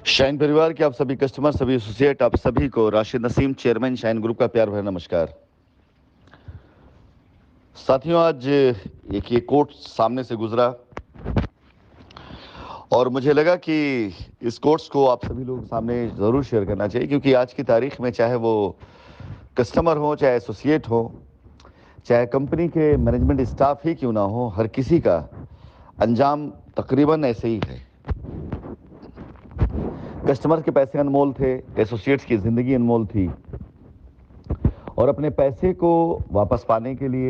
Shine परिवार के आप सभी कस्टमर, सभी एसोसिएट, आप सभी को Rashid Naseem, chairman shine group का प्यार भरा नमस्कार। साथियों, आज एक ये कोट सामने से गुजरा और मुझे लगा कि इस कोट्स को आप सभी लोगों के सामने ज़रूर शेयर करना चाहिए, क्योंकि आज की तारीख में चाहे वो कस्टमर हो, चाहे एसोसिएट हो, चाहे कंपनी के मैनेजमेंट स्टाफ ही क्यों ना हो, हर किसी का अंजाम तकरीबन ऐसे ही है। कस्टमर के पैसे अनमोल थे, एसोसिएट्स की ज़िंदगी अनमोल थी, और अपने पैसे को वापस पाने के लिए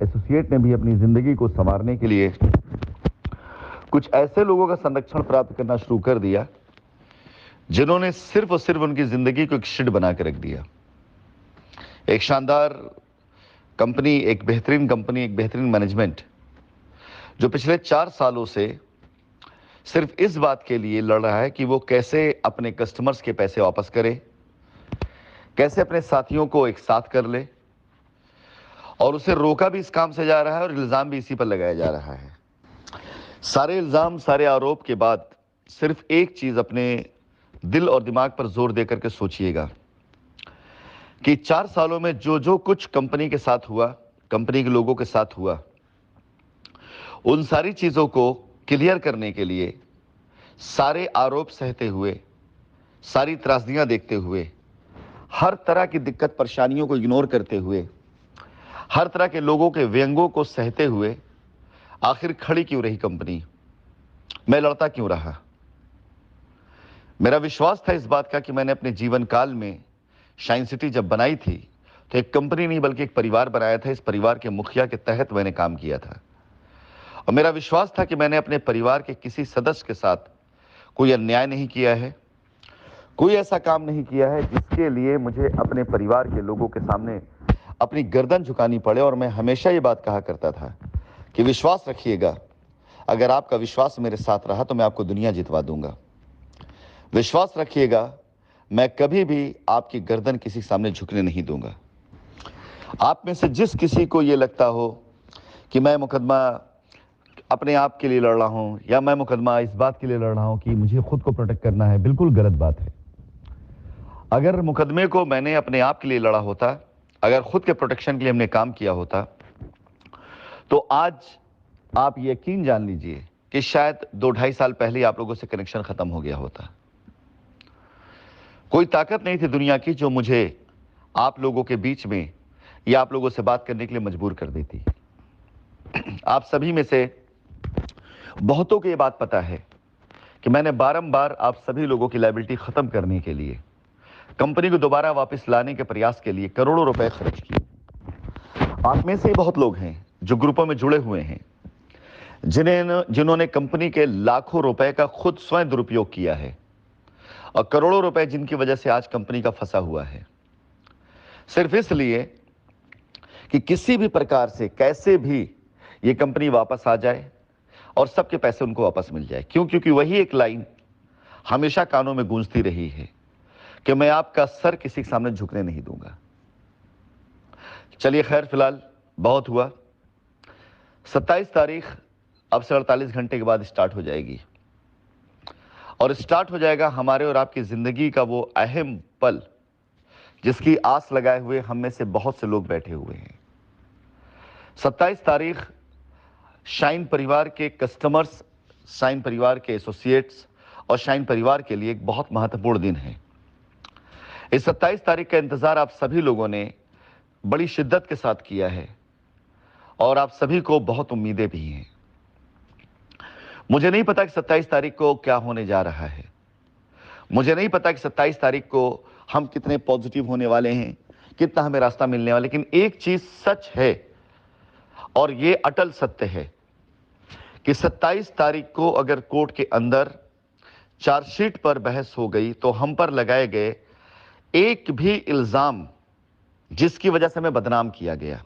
एसोसिएट ने भी अपनी ज़िंदगी को संवारने के लिए कुछ ऐसे लोगों का संरक्षण प्राप्त करना शुरू कर दिया जिन्होंने सिर्फ और सिर्फ उनकी ज़िंदगी को एक शिड बना के रख दिया। एक शानदार कंपनी, एक बेहतरीन कंपनी, एक बेहतरीन मैनेजमेंट जो पिछले 4 सालों से सिर्फ इस बात के लिए लड़ रहा है कि वो कैसे अपने कस्टमर्स के पैसे वापस करे, कैसे अपने साथियों को एक साथ कर ले, और उसे रोका भी इस काम से जा रहा है और इल्ज़ाम भी इसी पर लगाया जा रहा है। सारे इल्ज़ाम, सारे आरोप के बाद सिर्फ एक चीज़ अपने दिल और दिमाग पर जोर देकर के सोचिएगा कि 4 सालों में जो जो कुछ कंपनी के साथ हुआ, कंपनी के लोगों के साथ हुआ, उन सारी चीज़ों को क्लियर करने के लिए, सारे आरोप सहते हुए, सारी त्रासदियां देखते हुए, हर तरह की दिक्कत परेशानियों को इग्नोर करते हुए, हर तरह के लोगों के व्यंगों को सहते हुए आखिर खड़ी क्यों रही कंपनी? मैं लड़ता क्यों रहा? मेरा विश्वास था इस बात का कि मैंने अपने जीवन काल में शाइन सिटी जब बनाई थी तो एक कंपनी नहीं बल्कि एक परिवार बनाया था। इस परिवार के मुखिया के तहत मैंने काम किया था, और मेरा विश्वास था कि मैंने अपने परिवार के किसी सदस्य के साथ कोई अन्याय नहीं किया है, कोई ऐसा काम नहीं किया है जिसके लिए मुझे अपने परिवार के लोगों के सामने अपनी गर्दन झुकानी पड़े। और मैं हमेशा ये बात कहा करता था कि विश्वास रखिएगा, अगर आपका विश्वास मेरे साथ रहा तो मैं आपको दुनिया जितवा दूंगा। विश्वास रखिएगा, मैं कभी भी आपकी गर्दन किसी के सामने झुकने नहीं दूंगा। आप में से जिस किसी को ये लगता हो कि मैं मुकदमा अपने आप के लिए लड़ रहा हूं, या मैं मुकदमा इस बात के लिए लड़ रहा हूं कि मुझे खुद को प्रोटेक्ट करना है, बिल्कुल गलत बात है। अगर मुकदमे को मैंने अपने आप के लिए लड़ा होता, अगर खुद के प्रोटेक्शन के लिए हमने काम किया होता, तो आज आप यकीन जान लीजिए कि शायद 2-2.5 साल पहले आप लोगों से कनेक्शन खत्म हो गया होता। कोई ताकत नहीं थी दुनिया की जो मुझे आप लोगों के बीच में या आप लोगों से बात करने के लिए मजबूर कर देती। आप सभी में से बहुतों को ये बात पता है कि मैंने बारंबार आप सभी लोगों की लायबिलिटी खत्म करने के लिए, कंपनी को दोबारा वापस लाने के प्रयास के लिए करोड़ों रुपए खर्च किए। आप में से बहुत लोग हैं जो ग्रुपों में जुड़े हुए हैं, जिन्होंने कंपनी के लाखों रुपए का खुद स्वयं दुरुपयोग किया है, और करोड़ों रुपए जिनकी वजह से आज कंपनी का फंसा हुआ है, सिर्फ इसलिए कि किसी भी प्रकार से कैसे भी ये कंपनी वापस आ जाए और सबके पैसे उनको वापस मिल जाए। क्यों? क्योंकि वही एक लाइन हमेशा कानों में गूंजती रही है कि मैं आपका सर किसी के सामने झुकने नहीं दूंगा। चलिए खैर, फिलहाल बहुत हुआ। 27 तारीख अब से 48 घंटे के बाद स्टार्ट हो जाएगी, और स्टार्ट हो जाएगा हमारे और आपकी जिंदगी का वो अहम पल जिसकी आस लगाए हुए हम में से बहुत से लोग बैठे हुए हैं। 27 तारीख शाइन परिवार के कस्टमर्स, शाइन परिवार के एसोसिएट्स और शाइन परिवार के लिए एक बहुत महत्वपूर्ण दिन है। इस 27 तारीख का इंतजार आप सभी लोगों ने बड़ी शिद्दत के साथ किया है, और आप सभी को बहुत उम्मीदें भी हैं। मुझे नहीं पता कि 27 तारीख को क्या होने जा रहा है, मुझे नहीं पता कि 27 तारीख को हम कितने पॉजिटिव होने वाले हैं, कितना हमें रास्ता मिलने वाला, लेकिन एक चीज सच है और ये अटल सत्य है कि 27 तारीख को अगर कोर्ट के अंदर चार्जशीट पर बहस हो गई तो हम पर लगाए गए एक भी इल्जाम जिसकी वजह से हमें बदनाम किया गया,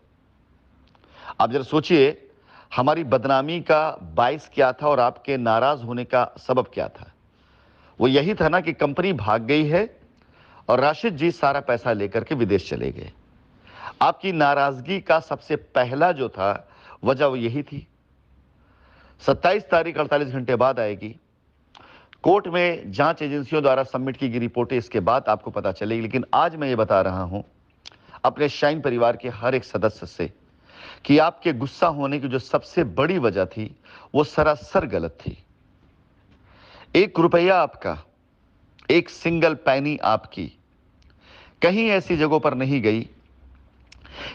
आप जरा सोचिए हमारी बदनामी का बायस क्या था और आपके नाराज होने का सबब क्या था। वो यही था ना कि कंपनी भाग गई है और राशिद जी सारा पैसा लेकर के विदेश चले गए। आपकी नाराजगी का सबसे पहला जो था वजह वो यही थी। 27 तारीख 48 घंटे बाद आएगी कोर्ट में जांच एजेंसियों द्वारा सबमिट की गई रिपोर्टें इसके बाद आपको पता चलेगी, लेकिन आज मैं ये बता रहा हूं अपने शाइन परिवार के हर एक सदस्य से कि आपके गुस्सा होने की जो सबसे बड़ी वजह थी वो सरासर गलत थी। 1 रुपया आपका, एक सिंगल पैनी आपकी कहीं ऐसी जगहों पर नहीं गई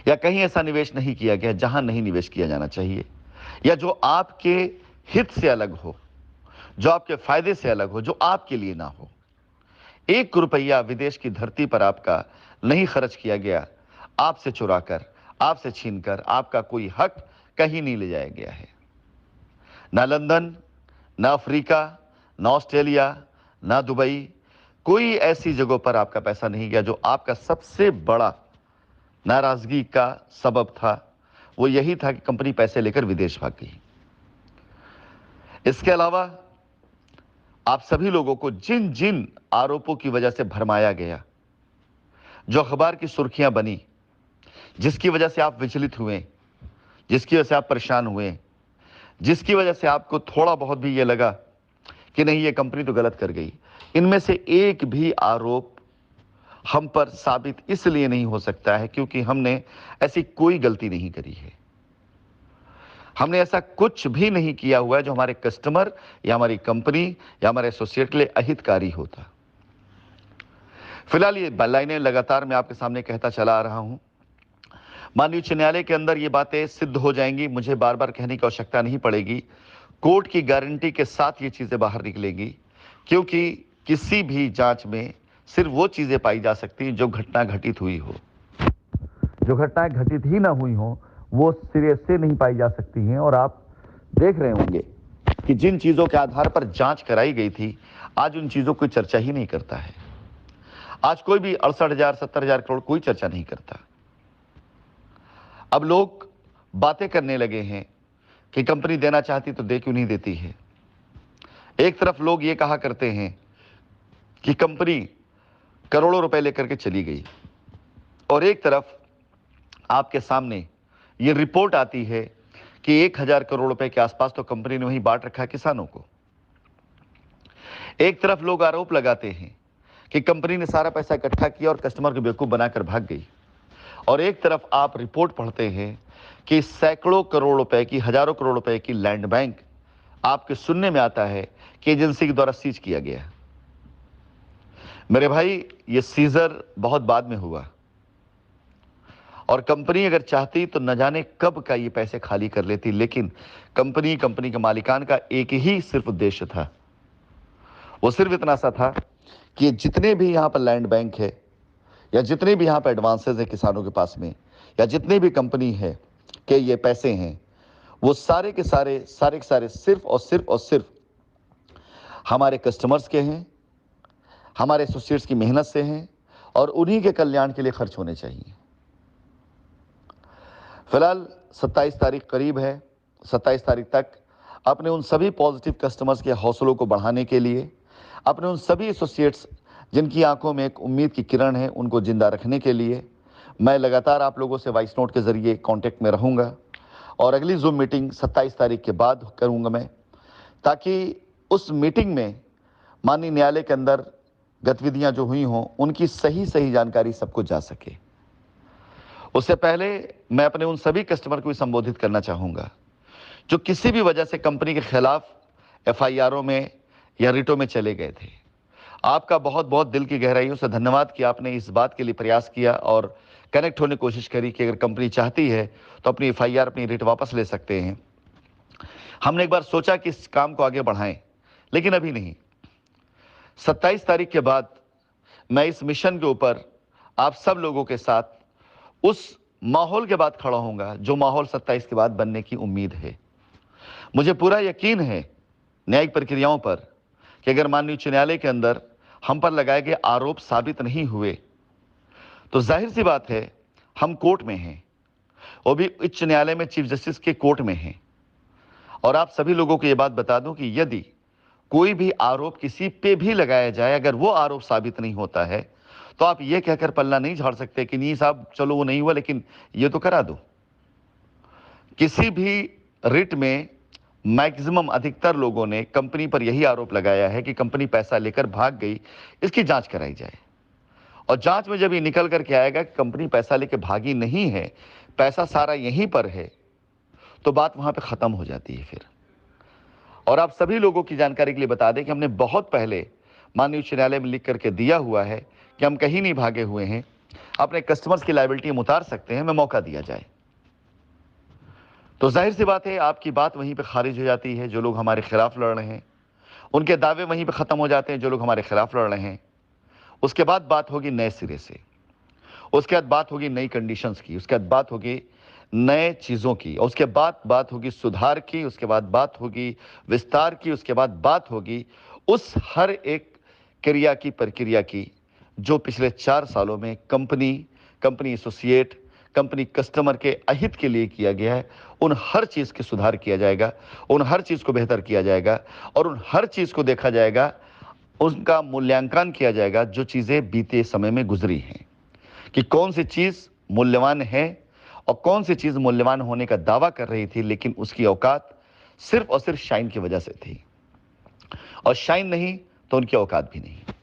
या कहीं ऐसा निवेश नहीं किया गया जहां नहीं निवेश किया जाना चाहिए, या जो आपके हित से अलग हो, जो आपके फायदे से अलग हो, जो आपके लिए ना हो। 1 रुपया विदेश की धरती पर आपका नहीं खर्च किया गया, आपसे चुराकर, आपसे छीनकर आपका कोई हक कहीं नहीं ले जाया गया है। ना लंदन, ना अफ्रीका, ना ऑस्ट्रेलिया, ना दुबई, कोई ऐसी जगहों पर आपका पैसा नहीं गया। जो आपका सबसे बड़ा नाराजगी का सबब था वो यही था कि कंपनी पैसे लेकर विदेश भाग गई। इसके अलावा आप सभी लोगों को जिन जिन आरोपों की वजह से भरमाया गया, जो अखबार की सुर्खियां बनी, जिसकी वजह से आप विचलित हुए, जिसकी वजह से आप परेशान हुए, जिसकी वजह से आपको थोड़ा बहुत भी ये लगा कि नहीं ये कंपनी तो गलत कर गई, इनमें से एक भी आरोप हम पर साबित इसलिए नहीं हो सकता है क्योंकि हमने ऐसी कोई गलती नहीं करी है। हमने ऐसा कुछ भी नहीं किया हुआ है जो हमारे कस्टमर या हमारी कंपनी या हमारे एसोसिएट के लिए अहितकारी होता। फिलहाल ये लाइनें लगातार मैं आपके सामने कहता चला आ रहा हूं। माननीय उच्च न्यायालय के अंदर ये बातें सिद्ध हो जाएंगी, मुझे बार बार कहने की आवश्यकता नहीं पड़ेगी। कोर्ट की गारंटी के साथ ये चीजें बाहर निकलेंगी, क्योंकि किसी भी जांच में सिर्फ वो चीजें पाई जा सकती हैं जो घटना घटित हुई हो। जो घटनाएं घटित ही ना हुई हो वो सिरे से नहीं पाई जा सकती हैं। और आप देख रहे होंगे कि जिन चीजों के आधार पर जांच कराई गई थी, आज उन चीजों की चर्चा ही नहीं करता है। आज कोई भी 68,000 70,000 करोड़ कोई चर्चा नहीं करता। अब लोग बातें करने लगे हैं कि कंपनी देना चाहती तो दे क्यों नहीं देती है। एक तरफ लोग ये कहा करते हैं कि कंपनी करोड़ों रुपए लेकर के चली गई, और एक तरफ आपके सामने ये रिपोर्ट आती है कि 1,000 करोड़ रुपए के आसपास तो कंपनी ने वहीं बांट रखा है किसानों को। एक तरफ लोग आरोप लगाते हैं कि कंपनी ने सारा पैसा इकट्ठा किया और कस्टमर को बेवकूफ बनाकर भाग गई, और एक तरफ आप रिपोर्ट पढ़ते हैं कि सैकड़ों करोड़ रुपए की, हजारों करोड़ रुपए की लैंड बैंक आपके सुनने में आता है कि एजेंसी के द्वारा सीज किया गया। मेरे भाई, ये सीजर बहुत बाद में हुआ, और कंपनी अगर चाहती तो न जाने कब का ये पैसे खाली कर लेती, लेकिन कंपनी के मालिकान का एक ही सिर्फ उद्देश्य था। वो सिर्फ इतना सा था कि जितने भी यहाँ पर लैंड बैंक है, या जितने भी यहाँ पर एडवांसेज है किसानों के पास में, या जितने भी कंपनी है कि ये पैसे हैं, वो सारे के सारे सिर्फ और सिर्फ हमारे कस्टमर्स के हैं, हमारे एसोसिएट्स की मेहनत से हैं, और उन्हीं के कल्याण के लिए खर्च होने चाहिए। फिलहाल 27 तारीख करीब है। 27 तारीख तक अपने उन सभी पॉजिटिव कस्टमर्स के हौसलों को बढ़ाने के लिए, अपने उन सभी एसोसिएट्स जिनकी आंखों में एक उम्मीद की किरण है, उनको जिंदा रखने के लिए मैं लगातार आप लोगों से वॉइस नोट के जरिए कांटेक्ट में रहूंगा, और अगली जूम मीटिंग 27 तारीख के बाद करूंगा मैं, ताकि उस मीटिंग में माननीय न्यायालय के अंदर गतिविधियां जो हुई हों उनकी सही जानकारी सबको जा सके। उससे पहले मैं अपने उन सभी कस्टमर को भी संबोधित करना चाहूंगा जो किसी भी वजह से कंपनी के खिलाफ एफआईआरों में या रिटों में चले गए थे। आपका बहुत बहुत दिल की गहराइयों से धन्यवाद कि आपने इस बात के लिए प्रयास किया और कनेक्ट होने की कोशिश करी कि अगर कंपनी चाहती है तो अपनी एफआईआर, अपनी रिट वापस ले सकते हैं। हमने एक बार सोचा कि इस काम को आगे बढ़ाएं, लेकिन अभी नहीं। 27 तारीख के बाद मैं इस मिशन के ऊपर आप सब लोगों के साथ उस माहौल के बाद खड़ा होऊंगा जो माहौल 27 के बाद बनने की उम्मीद है। मुझे पूरा यकीन है न्यायिक प्रक्रियाओं पर कि अगर माननीय उच्च न्यायालय के अंदर हम पर लगाए गए आरोप साबित नहीं हुए तो जाहिर सी बात है हम कोर्ट में हैं, वो भी उच्च न्यायालय में चीफ जस्टिस के कोर्ट में हैं। और आप सभी लोगों को यह बात बता दूं कि यदि कोई भी आरोप किसी पे भी लगाया जाए, अगर वो आरोप साबित नहीं होता है तो आप ये कहकर पल्ला नहीं झाड़ सकते कि नहीं साहब चलो वो नहीं हुआ लेकिन ये तो करा दो। किसी भी रिट में मैक्सिमम अधिकतर लोगों ने कंपनी पर यही आरोप लगाया है कि कंपनी पैसा लेकर भाग गई, इसकी जांच कराई जाए। और जांच में जब ये निकल करके आएगा कि कंपनी पैसा लेकर भागी नहीं है, पैसा सारा यहीं पर है, तो बात वहां पे खत्म हो जाती है फिर। और आप सभी लोगों की जानकारी के लिए बता दें कि हमने बहुत पहले माननीय उच्च न्यायालय में लिख करके दिया हुआ है कि हम कहीं नहीं भागे हुए हैं, अपने कस्टमर्स की लायबिलिटी हम उतार सकते हैं, हमें मौका दिया जाए। तो जाहिर सी बात है आपकी बात वहीं पे खारिज हो जाती है। जो लोग हमारे खिलाफ लड़ रहे हैं उनके दावे वहीं पे खत्म हो जाते हैं, जो लोग हमारे खिलाफ लड़ रहे हैं। उसके बाद बात होगी नए सिरे से, उसके बाद बात होगी नई कंडीशंस की, उसके बाद बात होगी नए चीज़ों की, और उसके बाद बात होगी सुधार की, उसके बाद बात होगी विस्तार की, उसके बाद बात होगी उस हर एक क्रिया की, प्रक्रिया की जो पिछले 4 सालों में कंपनी एसोसिएट, कंपनी कस्टमर के अहित के लिए किया गया है। उन हर चीज़ के सुधार किया जाएगा, उन हर चीज़ को बेहतर किया जाएगा, और उन हर चीज़ को देखा जाएगा, उनका मूल्यांकन किया जाएगा जो चीज़ें बीते समय में गुजरी हैं, कि कौन सी चीज़ मूल्यवान है और कौन सी चीज़ मूल्यवान होने का दावा कर रही थी, लेकिन उसकी औकात सिर्फ और सिर्फ शाइन की वजह से थी, और शाइन नहीं तो उनकी औकात भी नहीं।